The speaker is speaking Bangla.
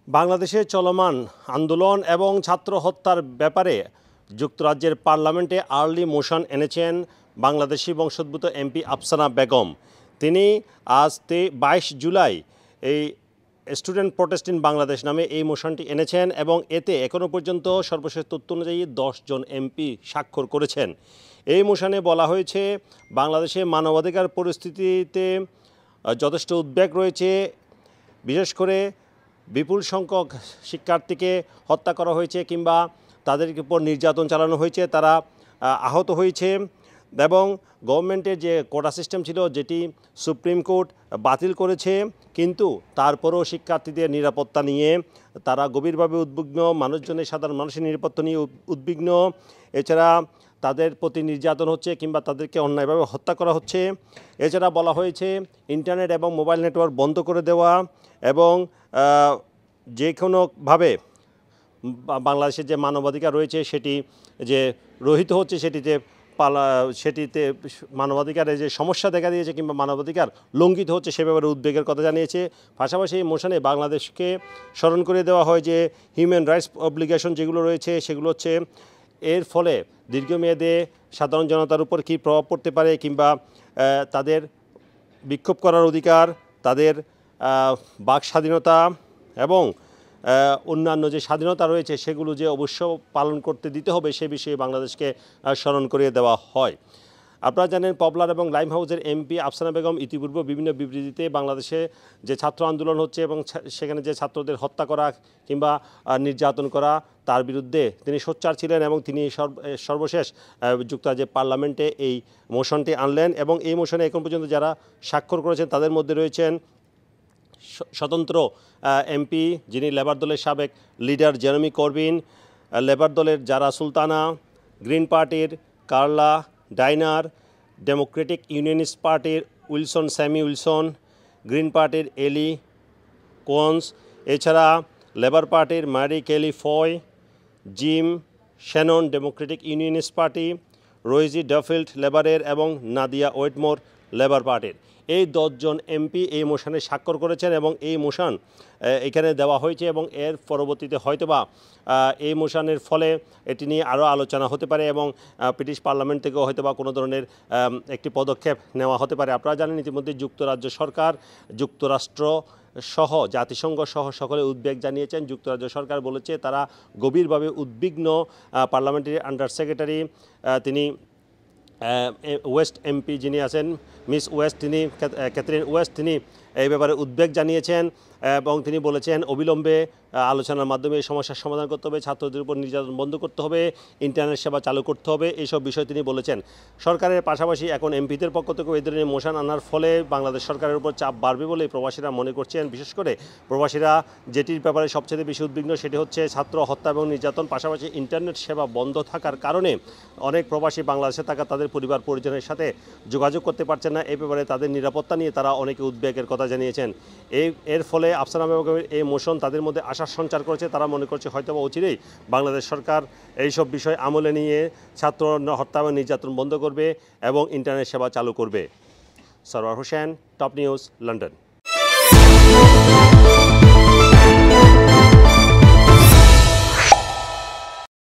বাংলাদেশে চলমান আন্দোলন এবং ছাত্র হত্যার ব্যাপারে যুক্তরাজ্যের পার্লামেন্টে আর্লি মোশন এনেছেন বাংলাদেশি বংশোদ্ভূত এমপি আফসানা বেগম। তিনি আজ 22 জুলাই এই স্টুডেন্ট প্রোটেস্ট ইন বাংলাদেশ নামে এই মোশনটি এনেছেন এবং এতে এখনও পর্যন্ত সর্বশেষ তথ্য অনুযায়ী 10 জন এমপি স্বাক্ষর করেছেন। এই মোশনে বলা হয়েছে বাংলাদেশে মানবাধিকার পরিস্থিতিতে যথেষ্ট উদ্বেগ রয়েছে, বিশেষ করে বিপুল সংখ্যক শিক্ষার্থীকে হত্যা করা হয়েছে কিংবা তাদের উপর নির্যাতন চালানো হয়েছে, তারা আহত হয়েছে এবং গভর্নমেন্টের যে কোটা সিস্টেম ছিল যেটি সুপ্রিম কোর্ট বাতিল করেছে, কিন্তু তারপরও শিক্ষার্থীদের নিরাপত্তা নিয়ে তারা গভীরভাবে উদ্বিগ্ন, মানুষজনের সাধারণ মানুষের নিরাপত্তা নিয়ে উদ্বিগ্ন। এছাড়া তাদের প্রতি নির্যাতন হচ্ছে কিংবা তাদেরকে অন্যায়ভাবে হত্যা করা হচ্ছে। এছাড়া বলা হয়েছে ইন্টারনেট এবং মোবাইল নেটওয়ার্ক বন্ধ করে দেওয়া এবং যে কোনোভাবে বাংলাদেশের যে মানবাধিকার রয়েছে সেটি যে রহিত হচ্ছে, সেটিতে মানবাধিকারের যে সমস্যা দেখা দিয়েছে কিংবা মানবাধিকার লঙ্ঘিত হচ্ছে সে ব্যাপারে উদ্বেগের কথা জানিয়েছে। পাশাপাশি এই মোশনে বাংলাদেশকে স্মরণ করে দেওয়া হয় যে হিউম্যান রাইটস অব্লিগেশন যেগুলো রয়েছে সেগুলো হচ্ছে এর ফলে দীর্ঘমেয়াদে সাধারণ জনতার উপর কী প্রভাব পড়তে পারে কিংবা তাদের বিক্ষোভ করার অধিকার, তাদের বাক স্বাধীনতা এবং অন্যান্য যে স্বাধীনতা রয়েছে সেগুলো যে অবশ্য পালন করতে দিতে হবে সে বিষয়ে বাংলাদেশকে স্মরণ করিয়ে দেওয়া হয়। আপনারা জানেন পপুলার এবং লাইম হাউসের এমপি আফসানা বেগম ইতিপূর্বে বিভিন্ন বিবৃতিতে বাংলাদেশে যে ছাত্র আন্দোলন হচ্ছে এবং সেখানে যে ছাত্রদের হত্যা করা কিংবা নির্যাতন করা তার বিরুদ্ধে তিনি সোচ্চার ছিলেন এবং তিনি সর্বশেষ যুক্তরাজ্যের পার্লামেন্টে এই মোশনটি আনলেন এবং এই মোশনে এখন পর্যন্ত যারা স্বাক্ষর করেছেন তাদের মধ্যে রয়েছেন স্বতন্ত্র এমপি যিনি লেবার দলের সাবেক লিডার জেরেমি করবিন, লেবার দলের যারা সুলতানা, গ্রিন পার্টির কার্লা ডাইনার, ডেমোক্রেটিক ইউনিয়নিস্ট পার্টির স্যামি উইলসন, গ্রিন পার্টির এলি কোনস, এছাড়া লেবার পার্টির Mary Kelly Foy, Jim Shannon Democratic Unionist Party, Rosie Duffield লেবারের এবং নাদিয়া ওয়েটমোর লেবার পার্টির। এই 10 জন এমপি এই মোশনে স্বাক্ষর করেছেন এবং এই মোশন এখানে দেওয়া হয়েছে এবং এর পরবর্তীতে হয়তোবা এই মোশনের ফলে এটি নিয়ে আরও আলোচনা হতে পারে এবং ব্রিটিশ পার্লামেন্ট থেকেও হয়তোবা কোনো ধরনের একটি পদক্ষেপ নেওয়া হতে পারে। আপনারা জানেন ইতিমধ্যে যুক্তরাজ্য সরকার, যুক্তরাষ্ট্র সহ জাতিসংঘ সহ সকলে উদ্বেগ জানিয়েছেন। যুক্তরাজ্য সরকার বলেছে তারা গভীরভাবে উদ্বিগ্ন। পার্লামেন্টারি আন্ডার সেক্রেটারি তিনি ওয়েস্ট এমপি যিনি আছেন মিস ওয়েস্ট, তিনি ক্যাথরিন ওয়েস্ট, তিনি এই ব্যাপারে উদ্বেগ জানিয়েছেন এবং তিনি বলেছেন অবিলম্বে আলোচনার মাধ্যমে এই সমস্যার সমাধান করতে হবে, ছাত্রদের উপর নির্যাতন বন্ধ করতে হবে, ইন্টারনেট সেবা চালু করতে হবে, এইসব বিষয় তিনি বলেছেন। সরকারের পাশাপাশি এখন এমপিদের পক্ষ থেকেও এই ধরনের মোশন আনার ফলে বাংলাদেশ সরকারের উপর চাপ বাড়বে বলে প্রবাসীরা মনে করছেন। বিশেষ করে প্রবাসীরা যেটির ব্যাপারে সবচেয়ে বেশি উদ্বিগ্ন সেটি হচ্ছে ছাত্র হত্যা এবং নির্যাতন, পাশাপাশি ইন্টারনেট সেবা বন্ধ থাকার কারণে অনেক প্রবাসী বাংলাদেশে থাকা তাদের পরিবার পরিজনের সাথে যোগাযোগ করতে পারছেন না। এই ব্যাপারে তাদের নিরাপত্তা নিয়ে তারা অনেকে উদ্বেগের কথা জানিয়েছেন। এর ফলে আফসানা বেগমের এই মোশন তাদের মধ্যে আশার সঞ্চার করেছে। তারা মনে করছে হয়তোবা অচিরেই বাংলাদেশ সরকার এইসব বিষয় আমলে নিয়ে ছাত্র হত্যা এবং নির্যাতন বন্ধ করবে এবং ইন্টারনেট সেবা চালু করবে। Sarwar Hossain, top news, London.